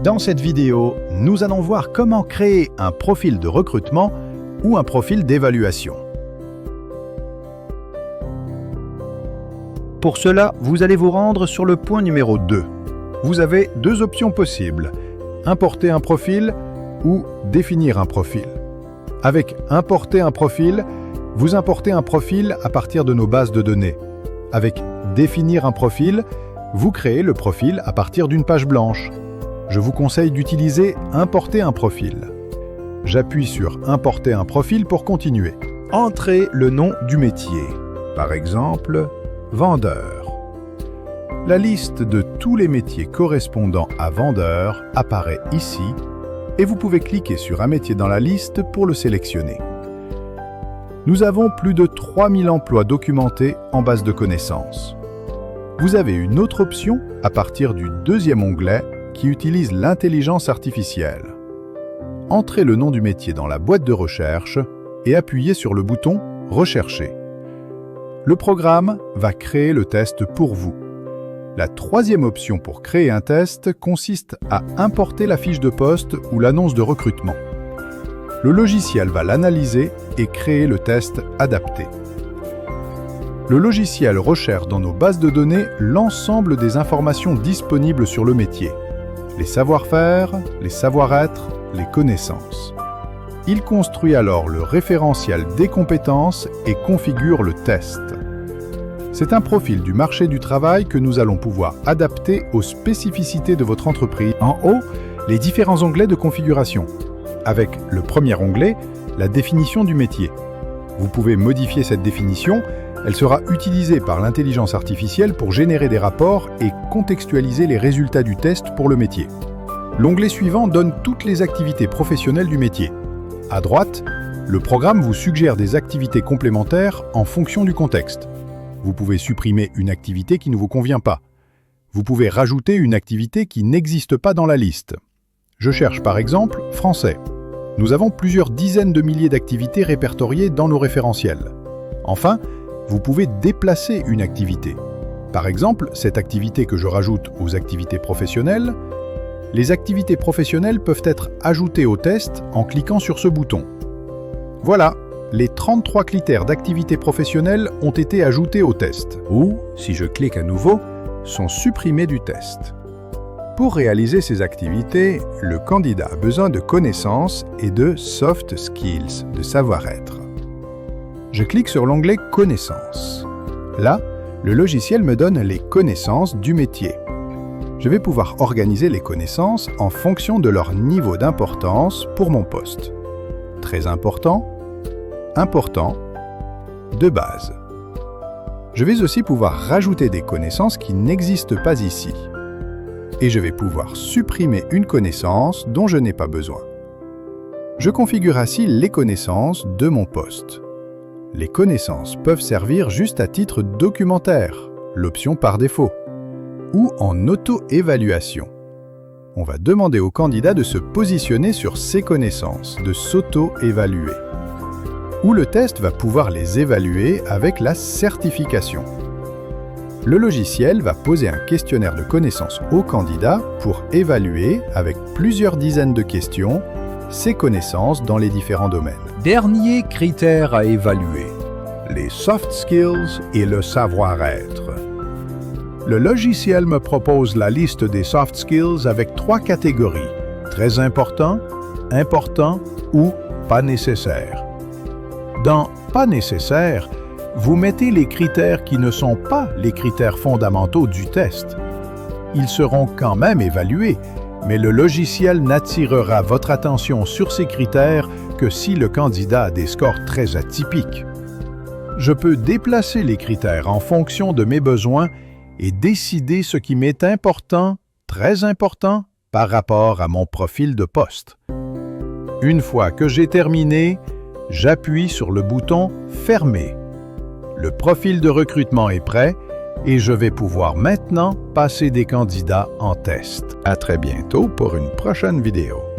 Dans cette vidéo, nous allons voir comment créer un profil de recrutement ou un profil d'évaluation. Pour cela, vous allez vous rendre sur le point numéro 2. Vous avez deux options possibles, importer un profil ou définir un profil. Avec importer un profil, vous importez un profil à partir de nos bases de données. Avec définir un profil, vous créez le profil à partir d'une page blanche. Je vous conseille d'utiliser importer un profil. J'appuie sur importer un profil pour continuer. Entrez le nom du métier. Par exemple, vendeur. La liste de tous les métiers correspondant à vendeur apparaît ici et vous pouvez cliquer sur un métier dans la liste pour le sélectionner. Nous avons plus de 3000 emplois documentés en base de connaissances. Vous avez une autre option à partir du deuxième onglet qui utilise l'intelligence artificielle. Entrez le nom du métier dans la boîte de recherche et appuyez sur le bouton « Rechercher ». Le programme va créer le test pour vous. La troisième option pour créer un test consiste à importer la fiche de poste ou l'annonce de recrutement. Le logiciel va l'analyser et créer le test adapté. Le logiciel recherche dans nos bases de données l'ensemble des informations disponibles sur le métier. Les savoir-faire, les savoir-être, les connaissances. Il construit alors le référentiel des compétences et configure le test. C'est un profil du marché du travail que nous allons pouvoir adapter aux spécificités de votre entreprise. En haut, les différents onglets de configuration. Avec le premier onglet, la définition du métier. Vous pouvez modifier cette définition. Elle sera utilisée par l'intelligence artificielle pour générer des rapports et contextualiser les résultats du test pour le métier. L'onglet suivant donne toutes les activités professionnelles du métier. À droite, le programme vous suggère des activités complémentaires en fonction du contexte. Vous pouvez supprimer une activité qui ne vous convient pas. Vous pouvez rajouter une activité qui n'existe pas dans la liste. Je cherche par exemple français. Nous avons plusieurs dizaines de milliers d'activités répertoriées dans nos référentiels. Enfin, vous pouvez déplacer une activité. Par exemple, cette activité que je rajoute aux activités professionnelles. Les activités professionnelles peuvent être ajoutées au test en cliquant sur ce bouton. Voilà, les 33 critères d'activité professionnelle ont été ajoutés au test. Ou, si je clique à nouveau, sont supprimés du test. Pour réaliser ces activités, le candidat a besoin de connaissances et de soft skills, de savoir-être. Je clique sur l'onglet « Connaissances ». Là, le logiciel me donne les connaissances du métier. Je vais pouvoir organiser les connaissances en fonction de leur niveau d'importance pour mon poste. Très important, important, de base. Je vais aussi pouvoir rajouter des connaissances qui n'existent pas ici. Et je vais pouvoir supprimer une connaissance dont je n'ai pas besoin. Je configure ainsi les connaissances de mon poste. Les connaissances peuvent servir juste à titre documentaire, l'option par défaut, ou en auto-évaluation. On va demander au candidat de se positionner sur ses connaissances, de s'auto-évaluer. Ou le test va pouvoir les évaluer avec la certification. Le logiciel va poser un questionnaire de connaissances au candidat pour évaluer, avec plusieurs dizaines de questions, ses connaissances dans les différents domaines. Dernier critère à évaluer, les soft skills et le savoir-être. Le logiciel me propose la liste des soft skills avec 3 catégories, très important, important ou pas nécessaire. Dans pas nécessaire, vous mettez les critères qui ne sont pas les critères fondamentaux du test. Ils seront quand même évalués, mais le logiciel n'attirera votre attention sur ces critères que si le candidat a des scores très atypiques. Je peux déplacer les critères en fonction de mes besoins et décider ce qui m'est important, très important, par rapport à mon profil de poste. Une fois que j'ai terminé, j'appuie sur le bouton « Fermer ». Le profil de recrutement est prêt et je vais pouvoir maintenant passer des candidats en test. À très bientôt pour une prochaine vidéo.